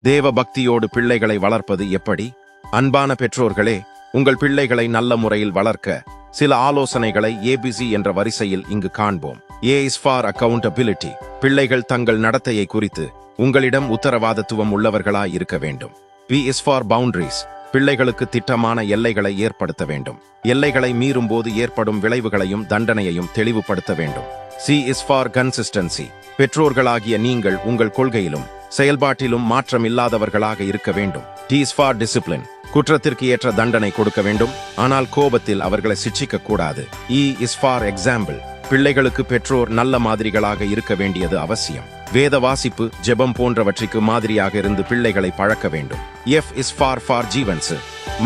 தேவ பக்தியோடு பிள்ளைகளை வளர்ப்பது எப்படி? அன்பான பெற்றோர்களே, உங்கள் பிள்ளைகளை நல்ல முறையில் வளர்க்க சில ஆலோசனைகளை ஏபிசி என்ற வரிசையில் இங்கு காண்போம். A is for accountability. பிள்ளைகள் தங்கள் நடத்தையை குறித்து உங்களிடம் உத்தரவாதத்துவம் உள்ளவர்களாய் இருக்க வேண்டும். B is for boundaries. பிள்ளைகளுக்கு திட்டமான எல்லைகளை ஏற்படுத்த வேண்டும். எல்லைகளை மீறும்போது ஏற்படும் விளைவுகளையும் தண்டனையையும் தெளிவுபடுத்த வேண்டும். C is for consistency. பெற்றோர்களாகிய நீங்கள் உங்கள் கொள்கையிலும் செயல்பாட்டிலும் மாற்றமில்லாதவர்களாக இருக்க வேண்டும். T is for discipline. குற்றத்திற்கு ஏற்ற தண்டனை கொடுக்க வேண்டும், ஆனால் கோபத்தில் அவர்களை சிட்சிக்க கூடாது. E is for example. பிள்ளைகளுக்கு பெற்றோர் நல்ல மாதிரிகளாக இருக்க வேண்டியது அவசியம். வேத வாசிப்பு, ஜெபம் போன்றவற்றிற்கு மாதிரியாக இருந்து பிள்ளைகளை பழக்க வேண்டும். F is for forgiveness.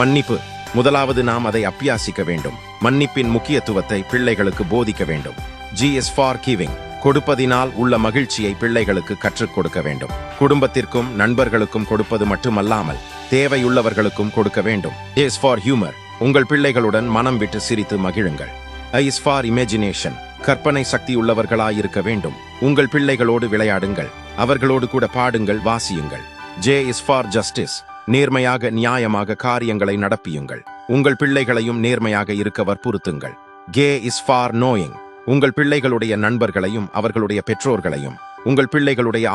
மன்னிப்பு. முதலாவது நாம் அதை அபியாசிக்க வேண்டும். மன்னிப்பின் முக்கியத்துவத்தை பிள்ளைகளுக்கு போதிக்க வேண்டும். G is for giving. கொடுப்பதினால் உள்ள மகிழ்ச்சியை பிள்ளைகளுக்கு கற்றுக் கொடுக்க வேண்டும். குடும்பத்திற்கும் நண்பர்களுக்கும் கொடுப்பது மட்டுமல்லாமல் தேவையுள்ளவர்களுக்கும் கொடுக்க வேண்டும். A is for humor. உங்கள் பிள்ளைகளுடன் மனம் விட்டு சிரித்து மகிழுங்கள். I is for imagination. கற்பனை சக்தி உள்ளவர்களாயிருக்க வேண்டும். உங்கள் பிள்ளைகளோடு விளையாடுங்கள், அவர்களோடு கூட பாடுங்கள், வாசியுங்கள். J is for justice. நேர்மையாக நியாயமாக காரியங்களை நடப்பியுங்கள். உங்கள் பிள்ளைகளையும் நேர்மையாக இருக்க வற்புறுத்துங்கள். K is for knowing. உங்கள் பிள்ளைகளுடைய நண்பர்களையும் அவர்களுடைய பெற்றோர்களையும் உங்கள் பிள்ளைகளுடைய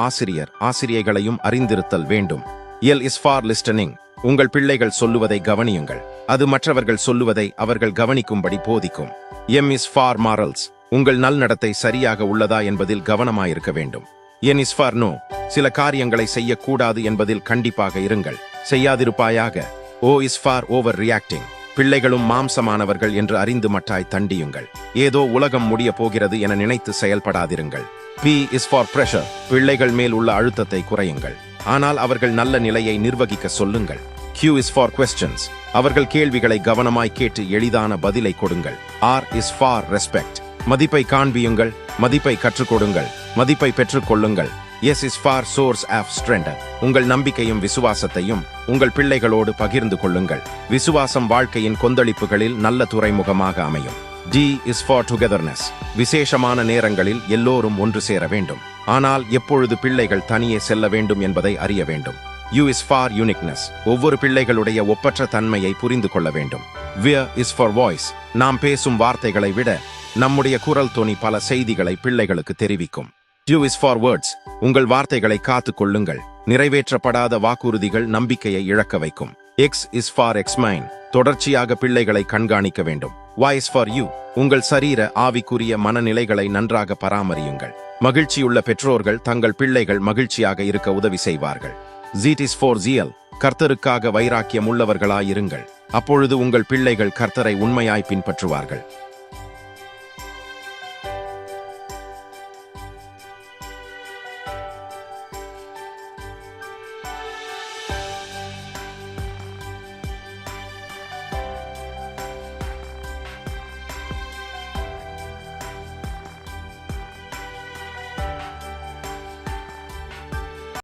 ஆசிரியர்களையும் அறிந்திருத்தல் வேண்டும். L is for listening. உங்கள் பிள்ளைகள் சொல்லுவதை கவனியுங்கள், அது மற்றவர்கள் சொல்லுவதை அவர்கள் கவனிக்கும்படி போதிக்கும். M is for morals. உங்கள் நல்நடத்தை சரியாக உள்ளதா என்பதில் கவனமாயிருக்க வேண்டும். N is for no. சில காரியங்களை செய்யக்கூடாது என்பதில் கண்டிப்பாக இருங்கள், செய்யாதிருப்பாயாக. O is for over reacting. பிள்ளைகளும் மாம்சமானவர்கள் என்று அறிந்து மட்டாய் தண்டியுங்கள். ஏதோ உலகம் முடிய போகிறது என நினைத்து செயல்படாதிருங்கள். P is for pressure. பிள்ளைகள் மேல் உள்ள அழுத்தத்தை குறையுங்கள், ஆனால் அவர்கள் நல்ல நிலையை நிர்வகிக்க சொல்லுங்கள். Q is for questions. அவர்கள் கேள்விகளை கவனமாய் கேட்டு எளிதான பதிலை கொடுங்கள். R is for respect. மதிப்பை காண்பியுங்கள், மதிப்பை கற்றுக் கொடுங்கள், மதிப்பை பெற்றுக் கொள்ளுங்கள். S is for source of strength. உங்கள் நம்பிக்கையும் விசுவாசத்தையும் உங்கள் பிள்ளைகளோடு பகிர்ந்து கொள்ளுங்கள். விசுவாசம் வாழ்க்கையின் கொந்தளிப்புகளில் நல்ல துறைமுகமாக அமையும். D is for togetherness. விசேஷமான நேரங்களில் எல்லோரும் ஒன்று சேர வேண்டும், ஆனால் எப்பொழுது பிள்ளைகள் தனியே செல்ல வேண்டும் என்பதை அறிய வேண்டும். U is for uniqueness. ஒவ்வொரு பிள்ளைகளுடைய ஒப்பற்ற தன்மையை புரிந்து கொள்ள வேண்டும். V is for voice. நாம் பேசும் வார்த்தைகளை விட நம்முடைய குரல் தொனி பல செய்திகளை பிள்ளைகளுக்கு தெரிவிக்கும். U is for words. உங்கள் வார்த்தைகளை காத்து கொள்ளுங்கள். நிறைவேற்றப்படாத வாக்குறுதிகள் நம்பிக்கையை இழக்க வைக்கும். X is for examine. தொடர்ச்சியாக பிள்ளைகளை கண்காணிக்க வேண்டும். Y is for you. உங்கள் சரீர ஆவிக்குரிய மனநிலைகளை நன்றாக பராமரியுங்கள். மகிழ்ச்சியுள்ள பெற்றோர்கள் தங்கள் பிள்ளைகள் மகிழ்ச்சியாக இருக்க உதவி செய்வார்கள். Z is for zeal. கர்த்தருக்காக வைராக்கியம் உள்ளவர்களாயிருங்கள், அப்பொழுது உங்கள் பிள்ளைகள் கர்த்தரை உண்மையாய் பின்பற்றுவார்கள்.